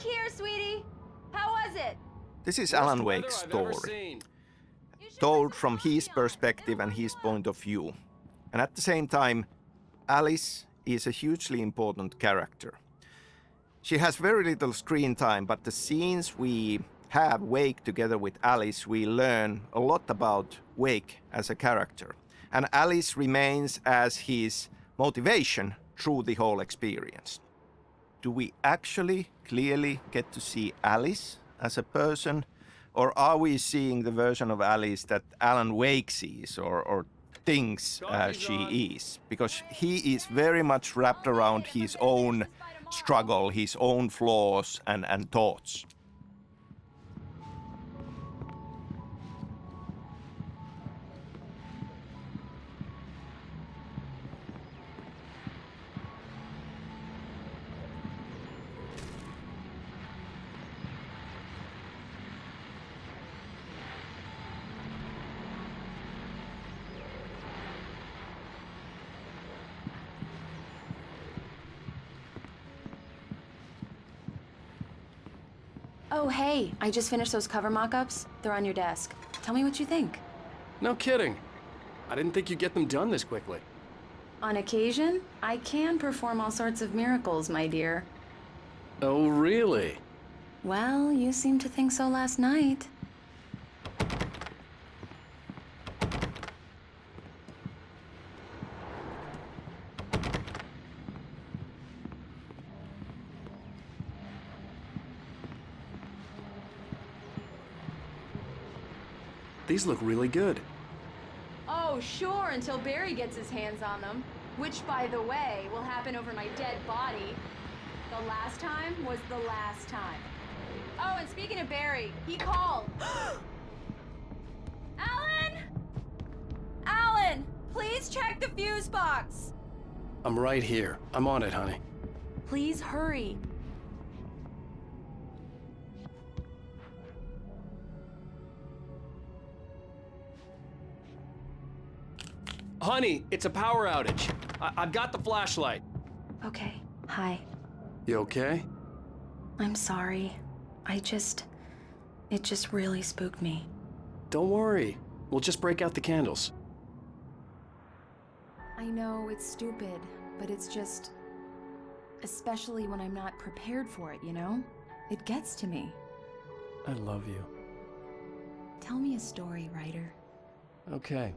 back here, sweetie. How was it? This is Alan Wake's story, told from his perspective and his point of view. And at the same time, Alice is a hugely important character. She has very little screen time, but the scenes we have Wake together with Alice, we learn a lot about Wake as a character. And Alice remains as his motivation through the whole experience. Do we actually clearly get to see Alice as a person? Or are we seeing the version of Alice that Alan Wake sees or thinks she is? Because he is very much wrapped around his own struggle, his own flaws and thoughts. Oh, hey, I just finished those cover mock-ups. They're on your desk. Tell me what you think. No kidding. I didn't think you'd get them done this quickly. On occasion, I can perform all sorts of miracles, my dear. Oh, really? Well, you seemed to think so last night. These look really good. Oh, sure, until Barry gets his hands on them. Which, by the way, will happen over my dead body. The last time was the last time. Oh, and speaking of Barry, he called. Alan! Alan! Please check the fuse box! I'm right here. I'm on it, honey. Please hurry. Honey, it's a power outage. I've got the flashlight. Okay, hi. You okay? I'm sorry. It just really spooked me. Don't worry. We'll just break out the candles. I know it's stupid, but it's just... especially when I'm not prepared for it, you know? It gets to me. I love you. Tell me a story, writer. Okay.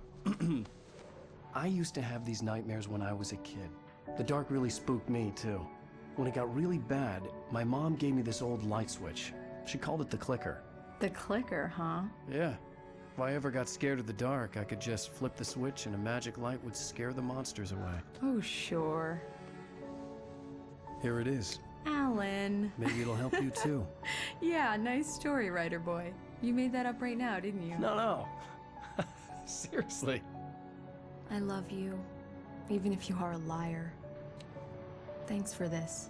I used to have these nightmares when I was a kid. The dark really spooked me, too. When it got really bad, my mom gave me this old light switch. She called it the clicker. The clicker, huh? Yeah. If I ever got scared of the dark, I could just flip the switch and a magic light would scare the monsters away. Oh, sure. Here it is. Alan. Maybe it'll help you, too. Yeah, nice story, writer boy. You made that up right now, didn't you? No. Seriously. I love you, even if you are a liar. Thanks for this.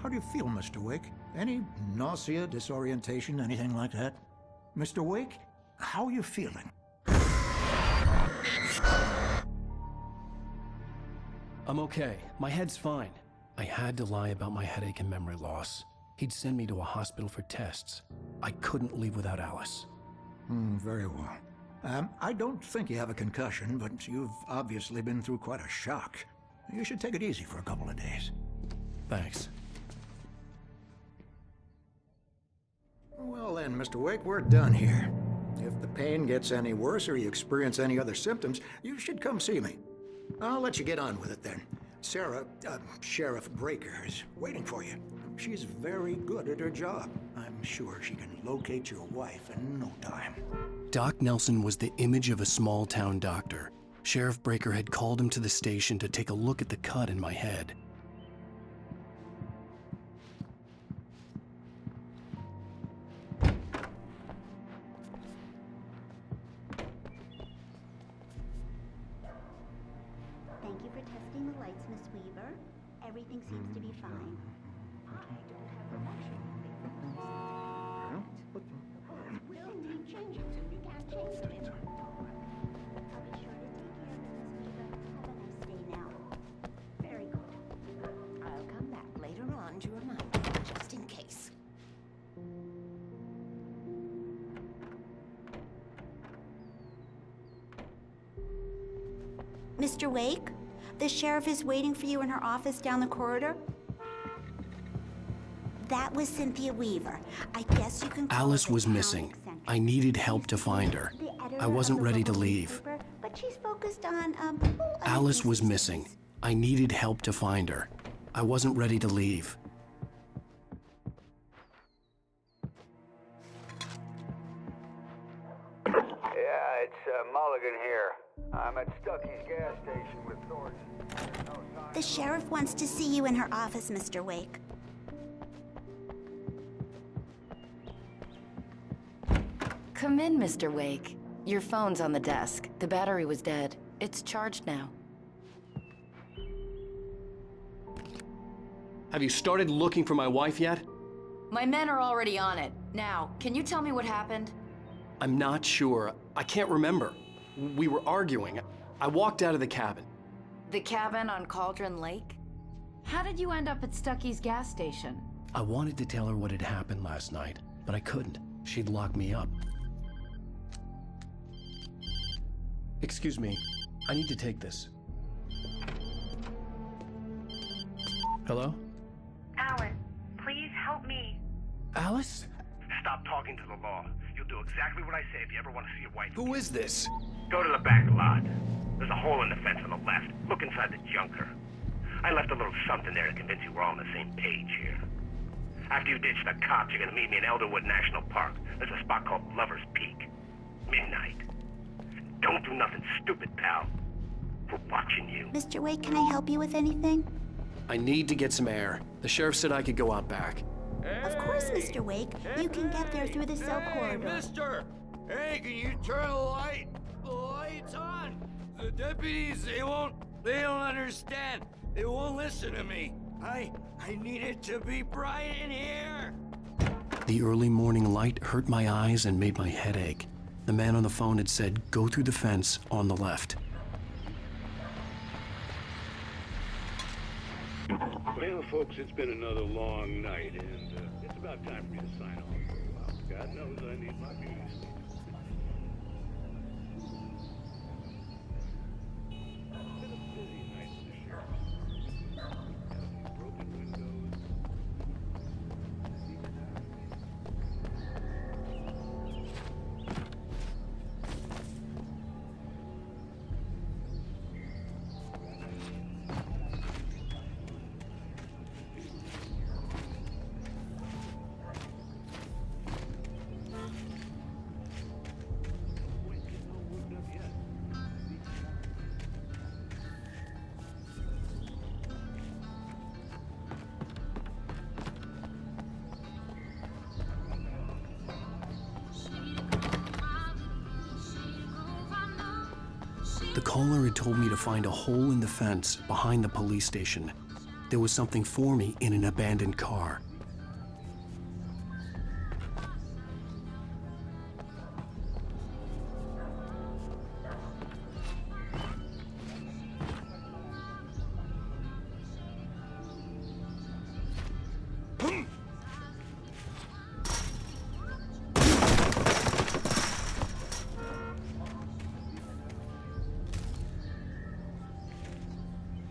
How do you feel, Mr. Wake? Any nausea, disorientation, anything like that? Mr. Wake, how are you feeling? I'm okay. My head's fine. I had to lie about my headache and memory loss. He'd send me to a hospital for tests. I couldn't leave without Alice. Very well. I don't think you have a concussion, but you've obviously been through quite a shock. You should take it easy for a couple of days. Thanks. Well then, Mr. Wake, we're done here. If the pain gets any worse or you experience any other symptoms, you should come see me. I'll let you get on with it then. Sarah, Sheriff Breaker, is waiting for you. She's very good at her job. I'm sure she can locate your wife in no time. Doc Nelson was the image of a small-town doctor. Sheriff Breaker had called him to the station to take a look at the cut in my head. Thank you for Testing the lights, Miss Weaver. Everything seems to be fine. Will need changes and you can't change them. I'll be sure to take care of it, Miss Weaver. Have a nice day now. Very good. I'll come back later on to remind you, just in case. Mr. Wake, the sheriff is waiting for you in her office down the corridor. That was Cynthia Weaver. I guess you can call Alice her was the missing. town eccentric. I needed help to find her. The editor I wasn't of the ready to local leave. newspaper, but she's focused on other Alice was businesses. missing. I needed help to find her. I wasn't ready to leave. Yeah, it's Mulligan here. I'm at Stucky's gas station with Thornton. There's no sign. The sheriff wants to see you in her office, Mr. Wake. Come in, Mr. Wake. Your phone's on the desk. The battery was dead. It's charged now. Have you started looking for my wife yet? My men are already on it. Now, can you tell me what happened? I'm not sure. I can't remember. We were arguing. I walked out of the cabin. The cabin on Cauldron Lake? How did you end up at Stucky's gas station? I wanted to tell her what had happened last night, but I couldn't. She'd lock me up. Excuse me. I need to take this. Hello? Alan, please help me. Alice? Stop talking to the law. You'll do exactly what I say if you ever want to see your wife. Who is this? Go to the back lot. There's a hole in the fence on the left. Look inside the junker. I left a little something there to convince you we're all on the same page here. After you ditch the cops, you're gonna meet me in Elderwood National Park. There's a spot called Lover's Peak. Midnight. Don't do nothing stupid, pal. We're watching you. Mr. Wake, can I help you with anything? I need to get some air. The sheriff said I could go out back. Of course, Mr. Wake. You can get there through the cell corridor. Mister! Hey, can you turn the lights on? The deputies, they don't understand. They won't listen to me. I need it to be bright in here. The early morning light hurt my eyes and made my head ache. The man on the phone had said, go through the fence on the left. Well, folks, it's been another long night, and it's about time for me to sign off for a while. God knows I need my beauty sleep. It's been a busy night for the sheriff. Broken windows. The caller had told me to find a hole in the fence behind the police station. There was something for me in an abandoned car.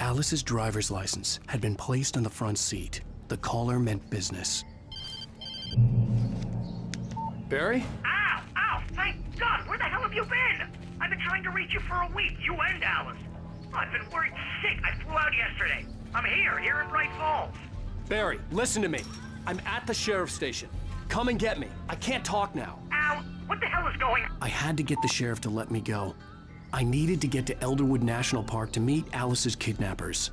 Alice's driver's license had been placed on the front seat. The caller meant business. Barry? Ow! Ow! Thank God! Where the hell have you been? I've been trying to reach you for a week, you and Alice. I've been worried sick. I flew out yesterday. I'm here in Bright Falls. Barry, listen to me. I'm at the sheriff's station. Come and get me. I can't talk now. Ow! What the hell is going on? I had to get the sheriff to let me go. I needed to get to Elderwood National Park to meet Alice's kidnappers.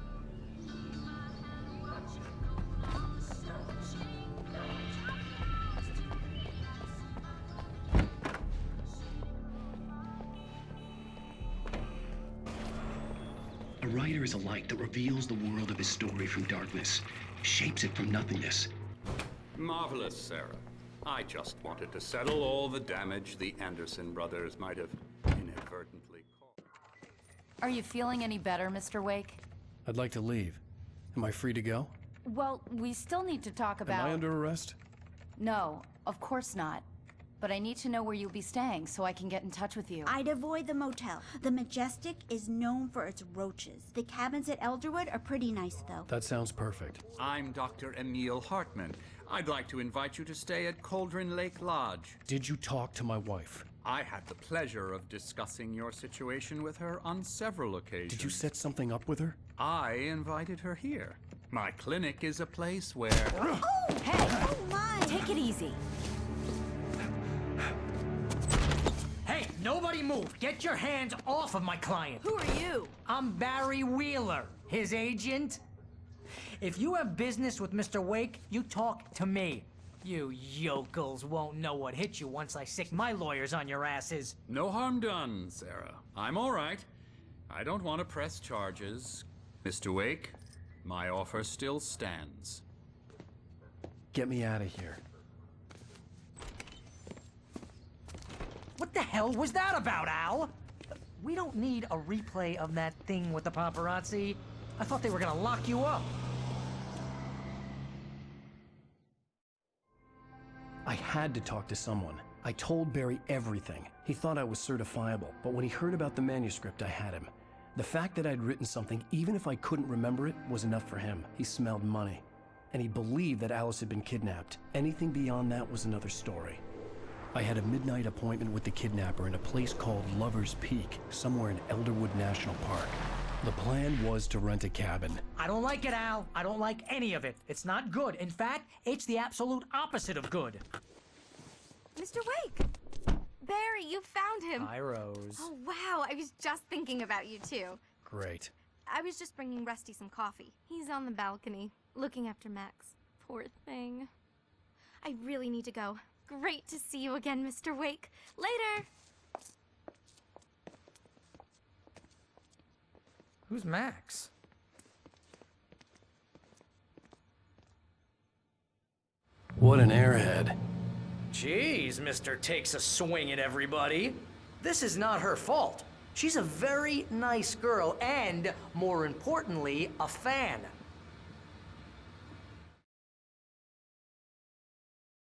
A writer is a light that reveals the world of his story from darkness, shapes it from nothingness. Marvelous, Sarah. I just wanted to settle all the damage the Anderson brothers might have inadvertently caused. Are you feeling any better, Mr. Wake? I'd like to leave. Am I free to go? Well, we still need to talk about... Am I under arrest? No, of course not. But I need to know where you'll be staying so I can get in touch with you. I'd avoid the motel. The Majestic is known for its roaches. The cabins at Elderwood are pretty nice, though. That sounds perfect. I'm Dr. Emil Hartman. I'd like to invite you to stay at Cauldron Lake Lodge. Did you talk to my wife? I had the pleasure of discussing your situation with her on several occasions. Did you set something up with her? I invited her here. My clinic is a place where... Oh! Hey! Oh, my! Take it easy. Hey, nobody move! Get your hands off of my client! Who are you? I'm Barry Wheeler, his agent. If you have business with Mr. Wake, you talk to me. You yokels won't know what hit you once I sick my lawyers on your asses. No harm done, Sarah. I'm all right. I don't want to press charges. Mr. Wake, my offer still stands. Get me out of here. What the hell was that about, Al? We don't need a replay of that thing with the paparazzi. I thought they were gonna lock you up. I had to talk to someone. I told Barry everything. He thought I was certifiable, but when he heard about the manuscript, I had him. The fact that I'd written something, even if I couldn't remember it, was enough for him. He smelled money. And he believed that Alice had been kidnapped. Anything beyond that was another story. I had a midnight appointment with the kidnapper in a place called Lover's Peak, somewhere in Elderwood National Park. The plan was to rent a cabin. I don't like it, Al. I don't like any of it. It's not good. In fact, it's the absolute opposite of good. Mr. Wake! Barry, you found him! Hi, Rose. Oh, wow. I was just thinking about you, too. Great. I was just bringing Rusty some coffee. He's on the balcony, looking after Max. Poor thing. I really need to go. Great to see you again, Mr. Wake. Later! Who's Max? What an airhead. Jeez, Mr. Takes a swing at everybody. This is not her fault. She's a very nice girl and, more importantly, a fan.